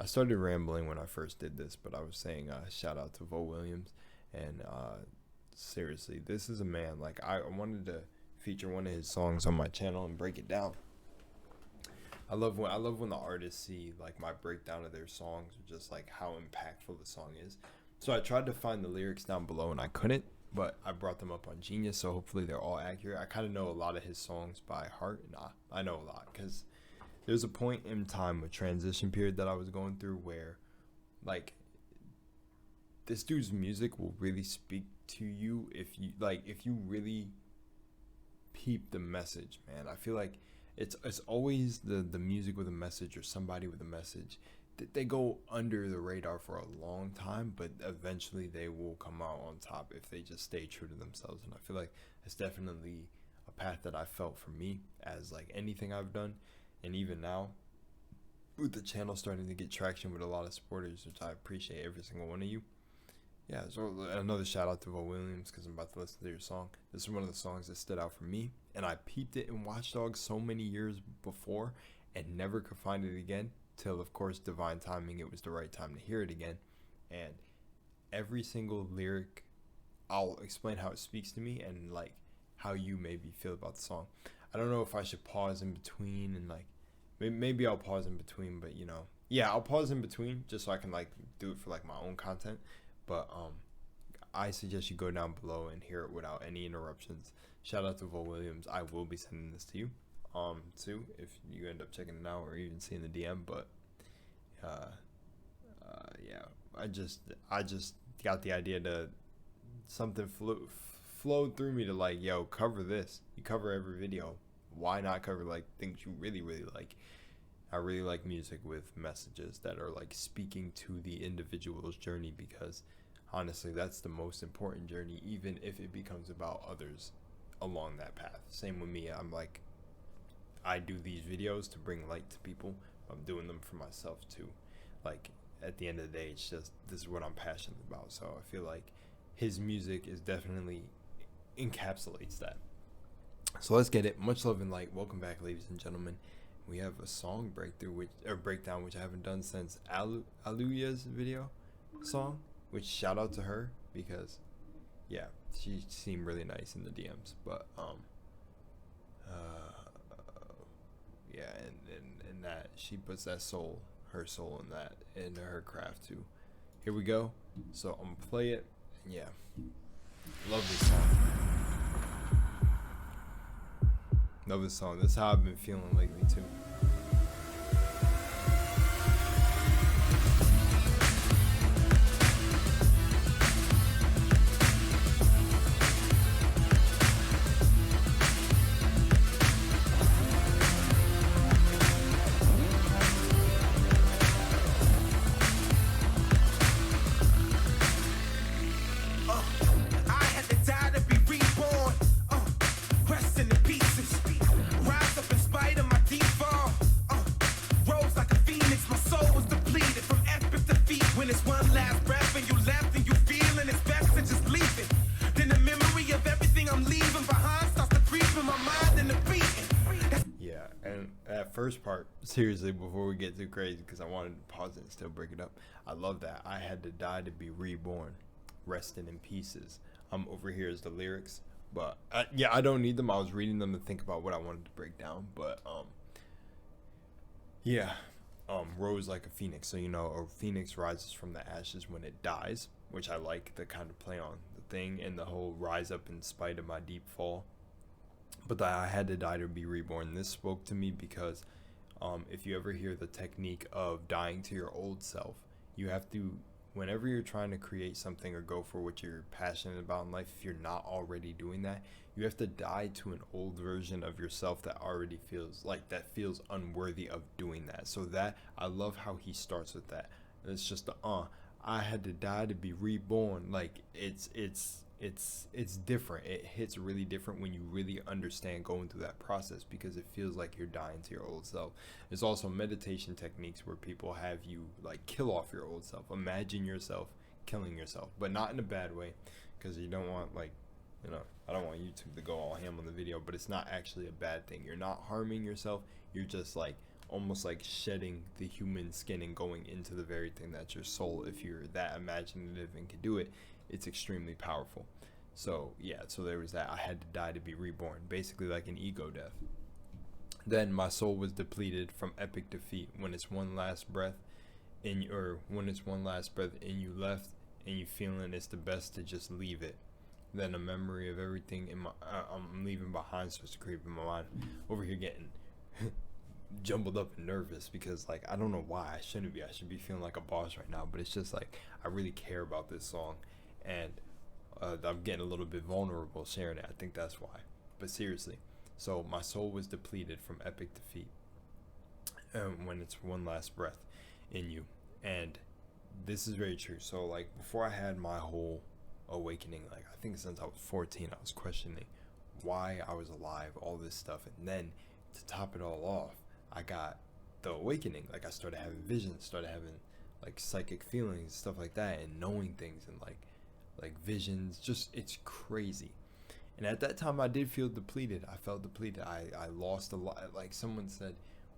I started rambling when I first did this, but I was saying shout out to Vo Williams, and seriously, this is a man. Like I wanted to feature one of his songs on my channel and break it down. I love when the artists see like my breakdown of their songs, or just like how impactful the song is. So I tried to find the lyrics down below and I couldn't, but I brought them up on Genius, so hopefully they're all accurate. I kind of know a lot of his songs by heart, and I know a lot because there's a point in time, a transition period that I was going through where, like, this dude's music will really speak to you if you really peep the message, man. I feel like it's always the music with a message or somebody with a message. They go under the radar for a long time, but eventually they will come out on top if they just stay true to themselves. And I feel like it's definitely a path that I felt for me as like anything I've done, and even now with the channel starting to get traction with a lot of supporters, which I appreciate every single one of you. Yeah, so another shout out to Vo Williams because I'm about to listen to your song. This is one of the songs that stood out for me, and I peeped it in Watch Dogs so many years before and never could find it again till, of course, divine timing. It was the right time to hear it again, and every single lyric, I'll explain how it speaks to me and like how you maybe feel about the song. I don't know if I should pause in between and like maybe I'll pause in between, but yeah, I'll pause in between just so I can like do it for like my own content. But I suggest you go down below and hear it without any interruptions. Shout out to Vo Williams. I will be sending this to you too if you end up checking it out or even seeing the DM. But yeah, I just got the idea to something flowed through me to like, yo, cover this. You cover every video. Why not cover like things you really like? I really like music with messages that are like speaking to the individual's journey, because honestly that's the most important journey, even if it becomes about others along that path. Same with me. I'm like, I do these videos to bring light to people. I'm doing them for myself too. Like at the end of the day, it's just this is what I'm passionate about. So I feel like his music is definitely encapsulates that. So let's get it. Much love and light. Welcome back, ladies and gentlemen. We have a song breakdown, which I haven't done since Aluya's video song, which shout out to her because yeah, she seemed really nice in the DMs. But yeah, and that she puts that her soul in that, into her craft too. Here we go. So I'm gonna play it, and yeah, love this song. Love this song. That's how I've been feeling lately too. First part, seriously, before we get too crazy, because I wanted to pause it and still break it up. I love that. I had to die to be reborn, resting in pieces. Over here is the lyrics, but yeah, I don't need them. I was reading them to think about what I wanted to break down, but yeah, rose like a phoenix. So a phoenix rises from the ashes when it dies, which I like the kind of play on the thing and the whole rise up in spite of my deep fall. But that I had to die to be reborn. This spoke to me because if you ever hear the technique of dying to your old self, you have to, whenever you're trying to create something or go for what you're passionate about in life, if you're not already doing that, you have to die to an old version of yourself that already feels unworthy of doing that. So that, I love how he starts with that. It's just I had to die to be reborn. Like it's different. It hits really different when you really understand going through that process, because it feels like you're dying to your old self. There's also meditation techniques where people have you like kill off your old self. Imagine yourself killing yourself, but not in a bad way, because you don't want I don't want YouTube to go all ham on the video, but it's not actually a bad thing. You're not harming yourself. You're just like almost like shedding the human skin and going into the very thing that's your soul. If you're that imaginative and can do it, it's extremely powerful. So yeah, so there was that. I had to die to be reborn, basically like an ego death. Then my soul was depleted from epic defeat when it's one last breath in you, or when it's one last breath in you left, and you feeling it's the best to just leave it. Then a memory of everything in my I'm leaving behind starts to creep in my mind. Over here getting jumbled up and nervous because like I don't know why I shouldn't be. I should be feeling like a boss right now, but it's just like I really care about this song, and I'm getting a little bit vulnerable sharing it. I think that's why. But seriously, so my soul was depleted from epic defeat when it's one last breath in you. And this is very true. So like before I had my whole awakening, like I think since I was 14 I was questioning why I was alive, all this stuff. And then to top it all off, I got the awakening. Like I started having visions, started having like psychic feelings, stuff like that, and knowing things, and like visions. Just it's crazy. And at that time I did feel depleted. I felt depleted. I lost a lot. Like someone said,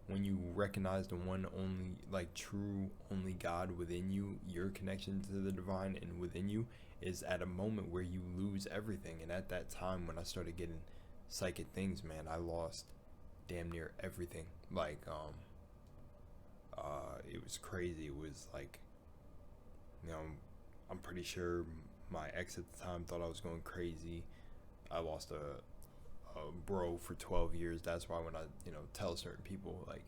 when you recognize the one only, like true only God within you, your connection to the divine and within you is at a moment where you lose everything. And at that time when I started getting psychic things, man, I lost damn near everything. Like it was crazy. It was like, you know, I'm pretty sure my ex at the time thought I was going crazy. I lost a bro for 12 years. That's why when I, you know, tell certain people, like,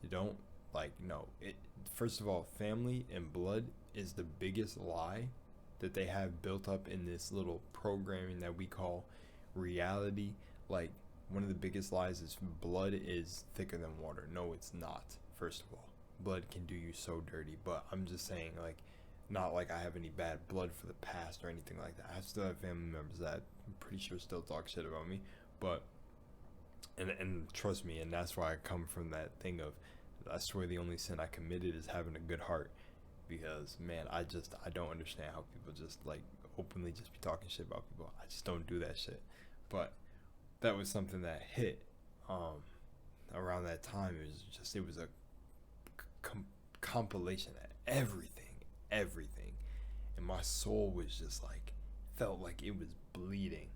you don't, like, no, it, first of all, family and blood is the biggest lie that they have built up in this little programming that we call reality. Like, one of the biggest lies is blood is thicker than water. No, it's not. First of all, blood can do you so dirty. But I'm just saying, like, not like I have any bad blood for the past or anything like that. I still have family members that I'm pretty sure still talk shit about me. But and trust me, and that's why I come from that thing of, I swear the only sin I committed is having a good heart. Because man, I don't understand how people just like openly just be talking shit about people. I just don't do that shit. But that was something that hit around that time. It was a compilation of everything, and my soul was just like, felt like it was bleeding.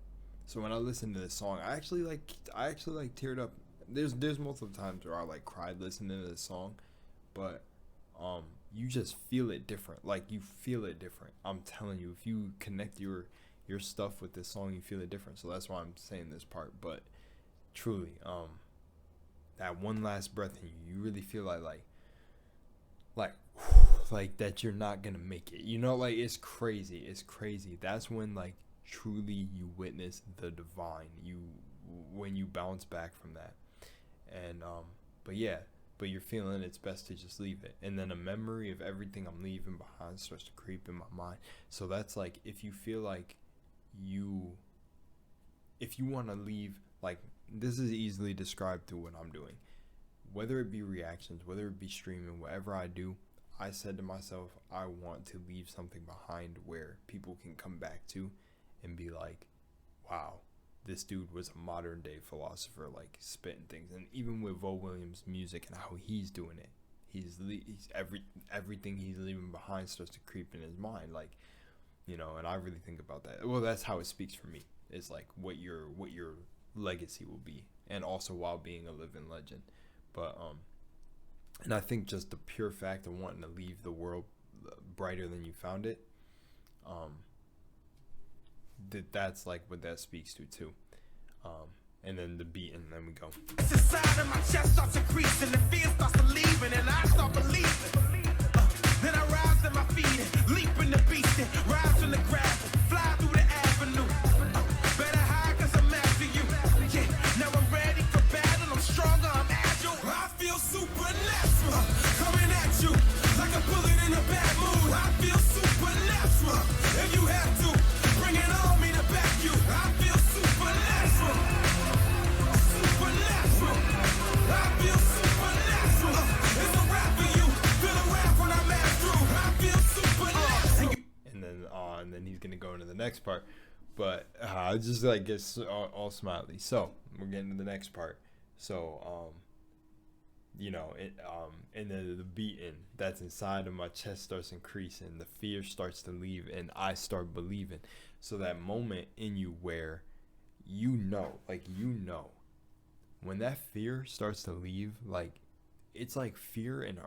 So when I listened to this song, I actually teared up. There's multiple times where I like cried listening to this song, but you just feel it different. Like you feel it different. I'm telling you, if you connect your stuff with this song, you feel it different. So that's why I'm saying this part. But truly, that one last breath in you really feel like that you're not gonna make it. You know, like it's crazy. That's when like truly you witness the divine. When you bounce back from that. And but you're feeling it's best to just leave it. And then a memory of everything I'm leaving behind starts to creep in my mind. So that's like, if you feel like if you want to leave, like, this is easily described through what I'm doing. Whether it be reactions, whether it be streaming, whatever I do, I said to myself, I want to leave something behind where people can come back to and be like, wow, this dude was a modern day philosopher, like spitting things. And even with Vo Williams' music and how he's doing it, he's everything he's leaving behind starts to creep in his mind, like, you know. And I really think about that. Well, that's how it speaks for me. It's like what your legacy will be, and also while being a living legend. But and I think just the pure fact of wanting to leave the world brighter than you found it, that's like what that speaks to too. And then the beat, and then we go. Inside of my chest starts increasing, the fear starts to leave, and I start believing. Then I rise to my feet, leap in the beast, rise from the gravel, fly through the avenue. Better hide 'cause I'm after you. Yeah, now I'm ready for battle. I'm stronger, I'm agile. I feel supernatural, coming at you like a bullet in a bad mood. I feel supernatural. If you have to, bring it on me to back you. I feel supernatural. Supernatural. I feel supernatural. It's a rap for you. Feel a rap when I'm at through. I feel supernatural. And then he's gonna go into the next part. But I just like gets all smiley. So we're getting to the next part. So and then the beating that's inside of my chest starts increasing, the fear starts to leave, and I start believing. So that moment in you where when that fear starts to leave, like, it's like fear and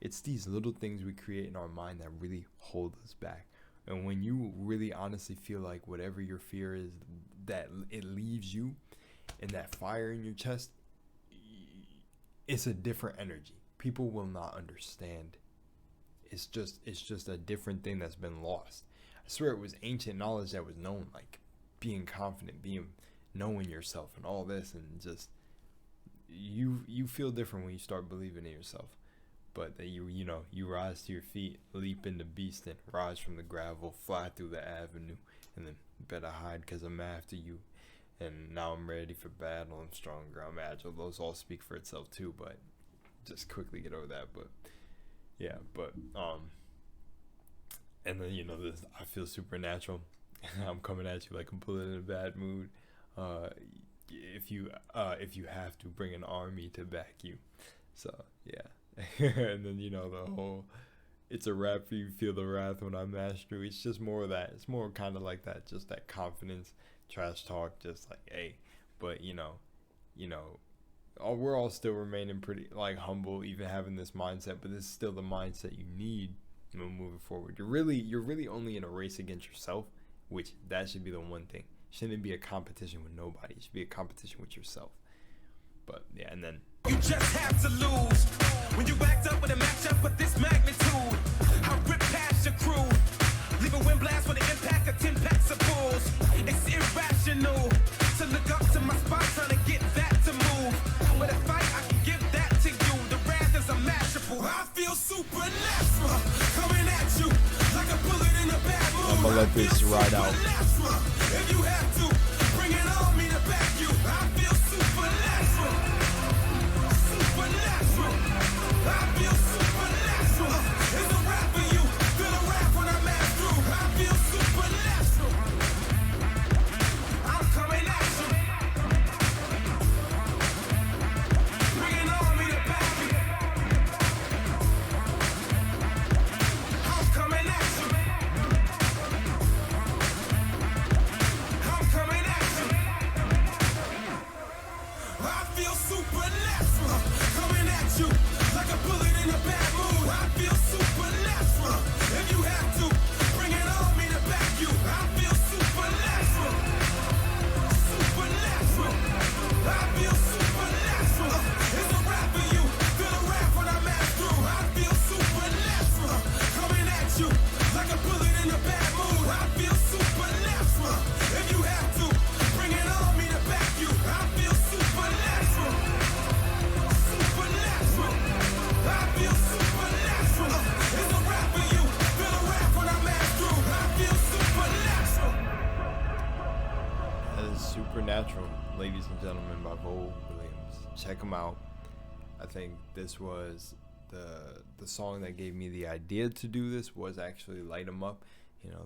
it's these little things we create in our mind that really hold us back. And when you really honestly feel like whatever your fear is, that it leaves you, and that fire in your chest, it's a different energy. People will not understand. It's just a different thing that's been lost. I swear it was ancient knowledge that was known, like being confident, knowing yourself and all this, and just you feel different when you start believing in yourself. But that you rise to your feet, leap into beast, and rise from the gravel, fly through the avenue, and then better hide because I'm after you. And now I'm ready for battle. I'm stronger. I'm agile. Those all speak for itself too. But just quickly get over that. But yeah. But and then this. I feel supernatural. I'm coming at you like I'm pulling in a bad mood. If you have to, bring an army to back you. So yeah. And then the whole. It's a rap for you. Feel the wrath when I master. It's just more of that. It's more kind of like that. Just that confidence. Trash talk, just like, hey, but we're all still remaining pretty like humble, even having this mindset. But this is still the mindset you need moving forward. You're really only in a race against yourself, which that should be the one thing. Shouldn't be a competition with nobody. It should be a competition with yourself. But yeah, and then you just have to lose when you backed up with a matchup with this magnitude. I rip past your crew. Leave a wind blast with an impact of 10 packs of bulls. It's irrational to look up to my spot trying to get that to move. But if I can give that to you, the wrath is unmatchable. I feel supernatural coming at you like a bullet in a bad mood. I'm gonna let this ride out. If you have to, bring it on me to back you. I feel supernatural. Supernatural. I feel supernatural. It's a rap for you. Feel a rap when I'm at through. I feel supernatural. I'm coming at you. Bring it on me to back you. I'm coming at you. I'm coming at you. I feel supernatural coming at you like a bullet in a bad mood. I feel supernatural. If you have to, bring it on me to back you. I feel supernatural. Supernatural. I feel supernatural. It's a rap for you. Feel a rap when I'm at through. I feel supernatural coming at you like a bullet in a bad mood. I feel supernatural. If you have to, bring it on me to back you. I feel supernatural. Supernatural. I feel supernatural. It's a rap for you. Feel a rap when I'm at through. I feel supernatural. That is Supernatural, ladies and gentlemen, by Vol Williams. Check them out. I think this was the song that gave me the idea to do this was actually Light 'Em Up.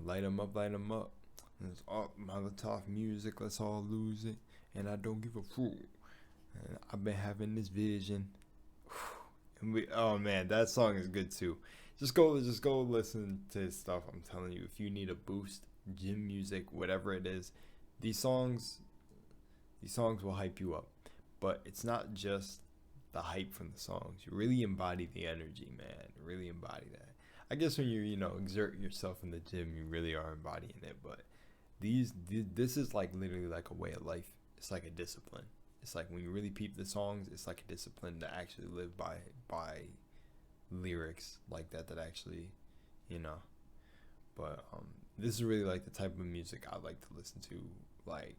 Light 'em up, light 'em up. And it's all Molotov music, let's all lose it. And I don't give a fool. And I've been having this vision. And oh man, that song is good too. Just go listen to his stuff. I'm telling you, if you need a boost, gym music, whatever it is, these songs will hype you up. But it's not just the hype from the songs. You really embody the energy, man. Really embody that. I guess when you exert yourself in the gym, you really are embodying it. But this is like literally like a way of life. It's like a discipline. It's like when you really peep the songs, it's like a discipline to actually live by lyrics like that actually, But this is really like the type of music I like to listen to. Like,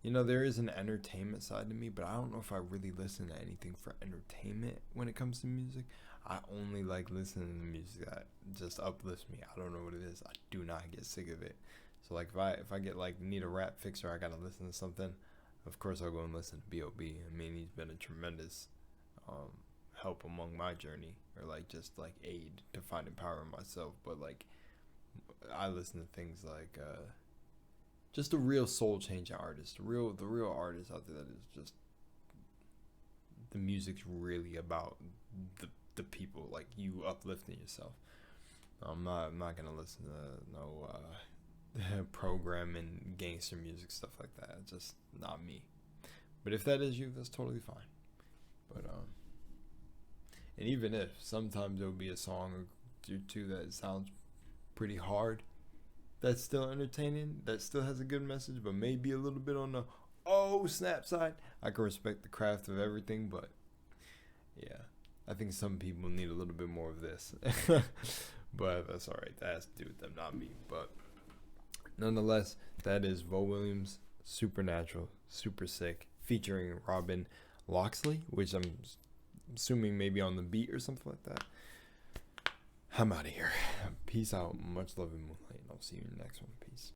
there is an entertainment side to me, but I don't know if I really listen to anything for entertainment when it comes to music. I only like listening to music that just uplifts me. I don't know what it is. I do not get sick of it. So like if I get like need a rap fix or I gotta listen to something, of course I'll go and listen to B.O.B. I mean, he's been a tremendous help along my journey, or like just like aid to finding power in myself. But like I listen to things like just a real soul changing artist, the real artist out there that is just the music's really about the people, like you uplifting yourself. I'm not gonna listen to no programming, gangster music, stuff like that. It's just not me. But if that is you, that's totally fine. But and even if sometimes there'll be a song or two that sounds pretty hard, that's still entertaining, that still has a good message, but maybe a little bit on the oh snap side, I can respect the craft of everything. But yeah, I think some people need a little bit more of this. But that's all right. That has to do with them, not me. But nonetheless, that is Vo Williams, Supernatural, Super Sick, featuring Robin Loxley, which I'm assuming maybe on the beat or something like that. I'm out of here. Peace out. Much love and moonlight. And I'll see you in the next one. Peace.